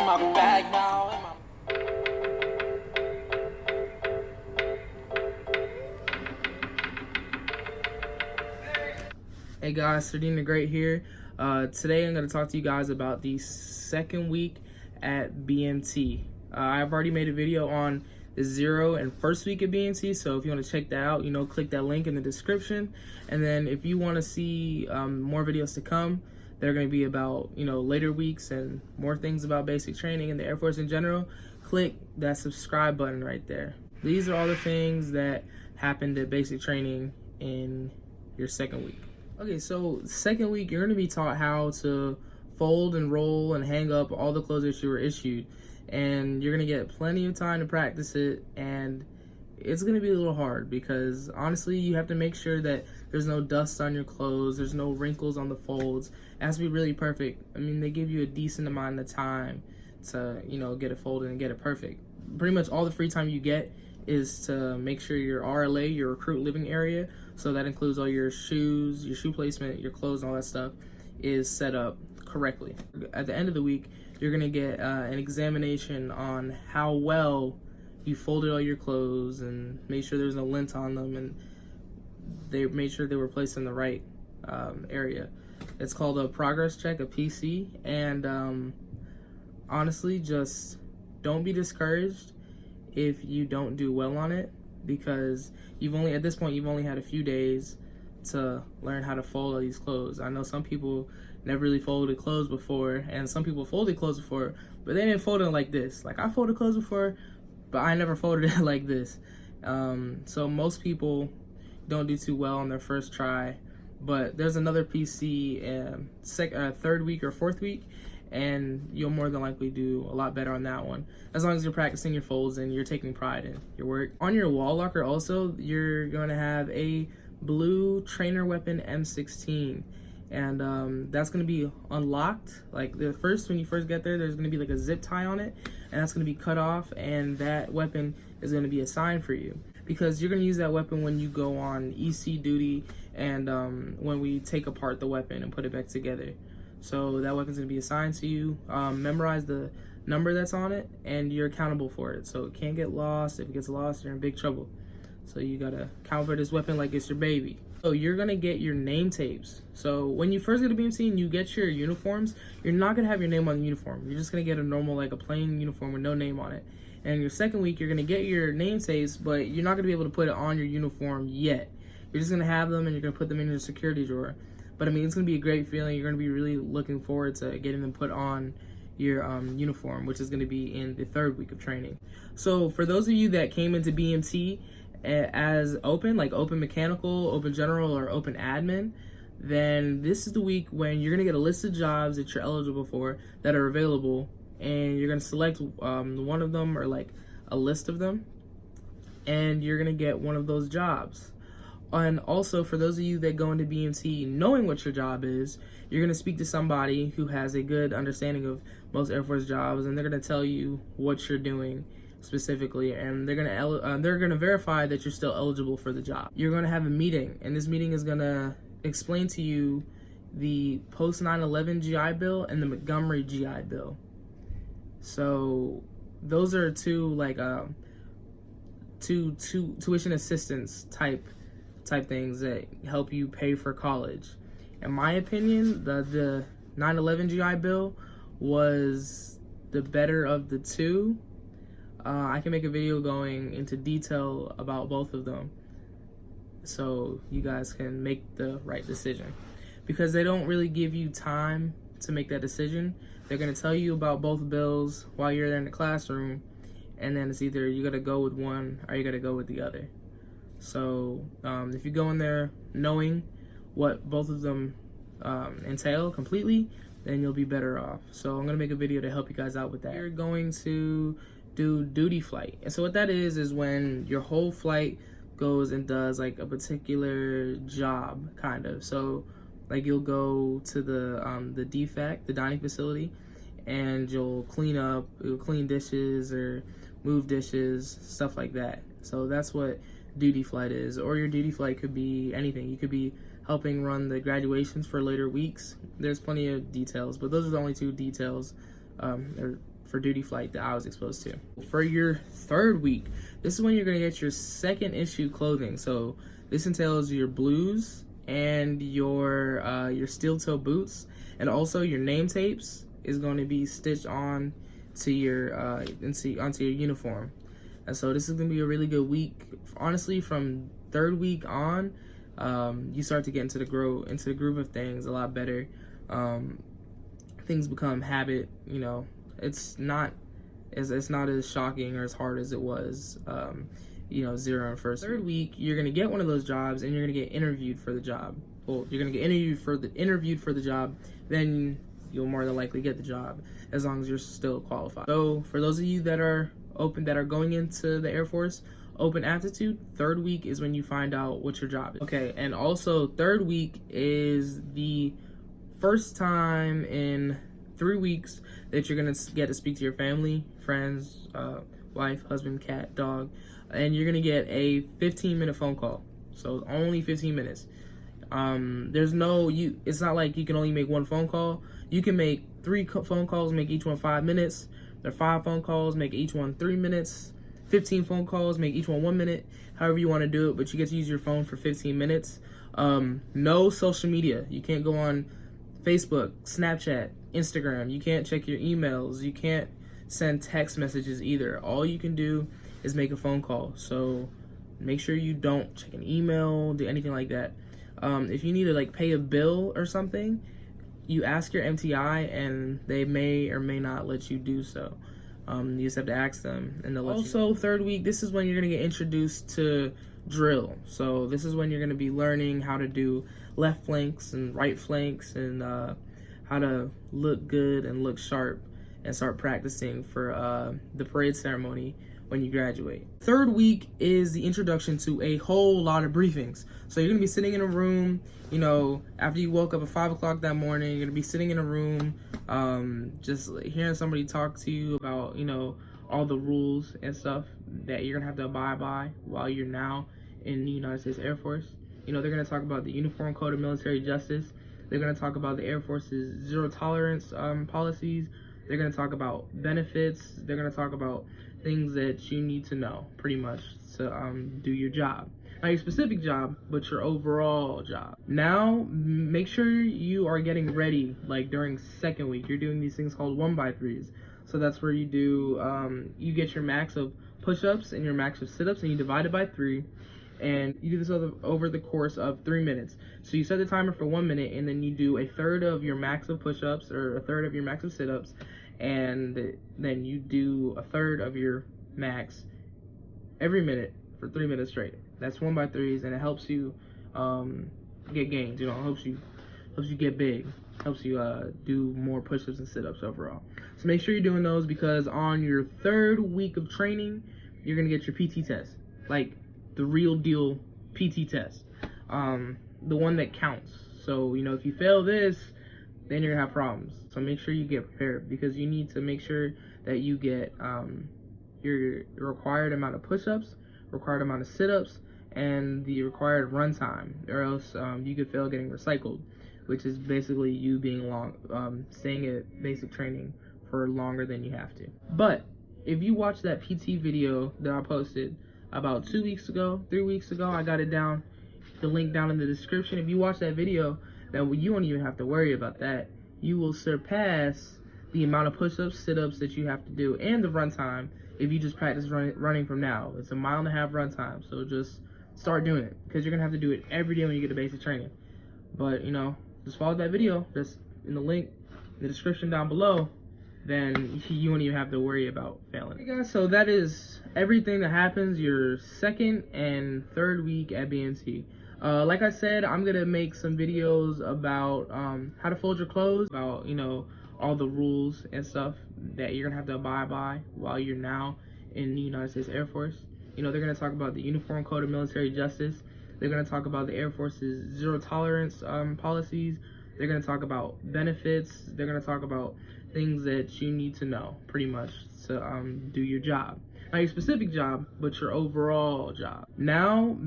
my bag now. Hey guys, Sardine the Great here. Today I'm going to talk to you guys about the second week at BMT. I've already made a video on the 0 and first week at BMT, so if you want to check that out, click that link in the description. And then if you want to see more videos to come, they're going to be about later weeks and more things about basic training and the Air Force in general, click that subscribe button right there. These are all the things that happened at basic training in your second week. Okay, so second week, you're going to be taught how to fold and roll and hang up all the clothes that you were issued. And you're going to get plenty of time to practice it. And it's going to be a little hard because, honestly, you have to make sure that there's no dust on your clothes. There's no wrinkles on the folds. It has to be really perfect. I mean, they give you a decent amount of time to, get it folded and get it perfect. Pretty much all the free time you get is to make sure your RLA, your recruit living area, so that includes all your shoes, your shoe placement, your clothes, and all that stuff, is set up correctly. At the end of the week, you're going to get an examination on how well you folded all your clothes and made sure there's no lint on them, and they made sure they were placed in the right area. It's called a progress check, a PC, and honestly, just don't be discouraged if you don't do well on it, because at this point you've only had a few days to learn how to fold all these clothes. I know some people never really folded clothes before, and some people folded clothes before, but they didn't fold it like this. Like, I folded clothes before, but I never folded it like this. So most people don't do too well on their first try, but there's another PC third week or fourth week, and you'll more than likely do a lot better on that one, as long as you're practicing your folds and you're taking pride in your work. On your wall locker also, you're going to have a blue trainer weapon M16, and that's going to be unlocked. Like, when you first get there, there's going to be like a zip tie on it, and that's going to be cut off, and that weapon is going to be assigned for you, because you're going to use that weapon when you go on EC duty and when we take apart the weapon and put it back together. So that weapon's going to be assigned to you. Memorize the number that's on it, and you're accountable for it. So it can't get lost. If it gets lost, you're in big trouble. So you got to count for this weapon like it's your baby. So you're going to get your name tapes. So when you first get to BMC and you get your uniforms, you're not going to have your name on the uniform. You're just going to get a normal, like a plain uniform with no name on it. And your second week, you're going to get your name tapes, but you're not going to be able to put it on your uniform yet. You're just going to have them, and you're going to put them in your security drawer. But I mean, it's going to be a great feeling. You're going to be really looking forward to getting them put on your uniform, which is going to be in the third week of training. So for those of you that came into BMT as open, like open mechanical, open general, or open admin, then this is the week when you're going to get a list of jobs that you're eligible for that are available, and you're going to select one of them, or like a list of them, and you're going to get one of those jobs. And also, for those of you that go into BMT knowing what your job is, you're going to speak to somebody who has a good understanding of most Air Force jobs, and they're going to tell you what you're doing specifically, and they're going to verify that you're still eligible for the job. You're going to have a meeting, and this meeting is going to explain to you the post 9/11 GI Bill and the Montgomery GI Bill. So those are two tuition assistance type things that help you pay for college. In my opinion, the 9/11 GI Bill was the better of the two. I can make a video going into detail about both of them, so you guys can make the right decision, because they don't really give you time to make that decision. They're going to tell you about both bills while you're there in the classroom, and then it's either you got to go with one or you got to go with the other. So if you go in there knowing what both of them entail completely, then you'll be better off. So I'm going to make a video to help you guys out with that. You're going to do duty flight. And so what that is when your whole flight goes and does like a particular job, kind of. So like you'll go to the DFAC, the dining facility, and you'll clean dishes or move dishes, stuff like that. So that's what duty flight is. Or your duty flight could be anything. You could be helping run the graduations for later weeks. There's plenty of details, but those are the only two details or for duty flight that I was exposed to. For your third week, this is when you're gonna get your second issue clothing. So this entails your blues and your steel toe boots, and also your name tapes is going to be stitched on to your onto your uniform. And so this is gonna be a really good week. Honestly, from third week on, you start to get into the groove of things a lot better. Things become habit. You know, it's not as shocking or as hard as it was. Zero and first. Third week, you're gonna get one of those jobs, and you're gonna get interviewed for the job. Well, you're gonna get interviewed for the job, then you'll more than likely get the job as long as you're still qualified. So for those of you that are going into the Air Force, open aptitude, third week is when you find out what your job is. Okay, and also third week is the first time in 3 weeks that you're gonna get to speak to your family, friends, wife, husband, cat, dog, and you're gonna get a 15-minute phone call. So only 15 minutes. It's not like you can only make one phone call. You can make 3 phone calls, make each one 5 minutes. There are 5 phone calls, make each one 3 minutes. 15 phone calls, make each one 1 minute. However you want to do it, but you get to use your phone for 15 minutes. No social media. You can't go on Facebook, Snapchat, Instagram. You can't check your emails. You can't send text messages either. All you can do is make a phone call. So make sure you don't check an email, do anything like that. If you need to pay a bill or something, you ask your MTI and they may or may not let you do so. You just have to ask them and they'll let you. Also, third week, this is when you're gonna get introduced to drill. So this is when you're gonna be learning how to do left flanks and right flanks, and how to look good and look sharp, and start practicing for the parade ceremony when you graduate. Third week is the introduction to a whole lot of briefings. So you're gonna be sitting in a room, after you woke up at 5 o'clock that morning, you're gonna be sitting in a room, just hearing somebody talk to you about, all the rules and stuff that you're gonna have to abide by while you're now in the United States Air Force. They're gonna talk about the Uniform Code of Military Justice. They're gonna talk about the Air Force's zero tolerance policies. They're gonna talk about benefits. They're gonna talk about things that you need to know, pretty much, to do your job. Not your specific job, but your overall job. Now, make sure you are getting ready, during second week. You're doing these things called 1x3s. So that's where you do, you get your max of push-ups and your max of sit-ups, and you divide it by 3. And you do this over the course of 3 minutes. So you set the timer for 1 minute, and then you do a third of your max of push-ups or a third of your max of sit-ups, and then you do a third of your max every minute for 3 minutes straight. That's 1x3s, and it helps you get gains. It helps you get big. Helps you do more push-ups and sit-ups overall. So make sure you're doing those, because on your third week of training, you're gonna get your PT test, the real deal PT test, the one that counts. So if you fail this, then you're gonna have problems. So make sure you get prepared, because you need to make sure that you get your required amount of push-ups, required amount of sit-ups, and the required run time, or else you could fail getting recycled, which is basically you being staying at basic training for longer than you have to. But if you watch that PT video that I posted about 2 weeks ago, 3 weeks ago, I got it down, the link down in the description. If you watch that video, then you won't even have to worry about that. You will surpass the amount of push-ups, sit-ups that you have to do, and the run time if you just practice running from now. It's a 1.5 mile run time, so just start doing it, because you're gonna have to do it every day when you get to basic training. But just follow that video that's in the link in the description down below, then you won't even have to worry about failing. Okay guys, so that is everything that happens your second and third week at BMT. Like I said, I'm gonna make some videos about how to fold your clothes, about all the rules and stuff that you're gonna have to abide by while you're now in the United States Air Force. They're gonna talk about the Uniform Code of Military Justice. They're gonna talk about the Air Force's zero tolerance policies. They're gonna talk about benefits. They're gonna talk about things that you need to know, pretty much, to do your job. Not your specific job, but your overall job. Now,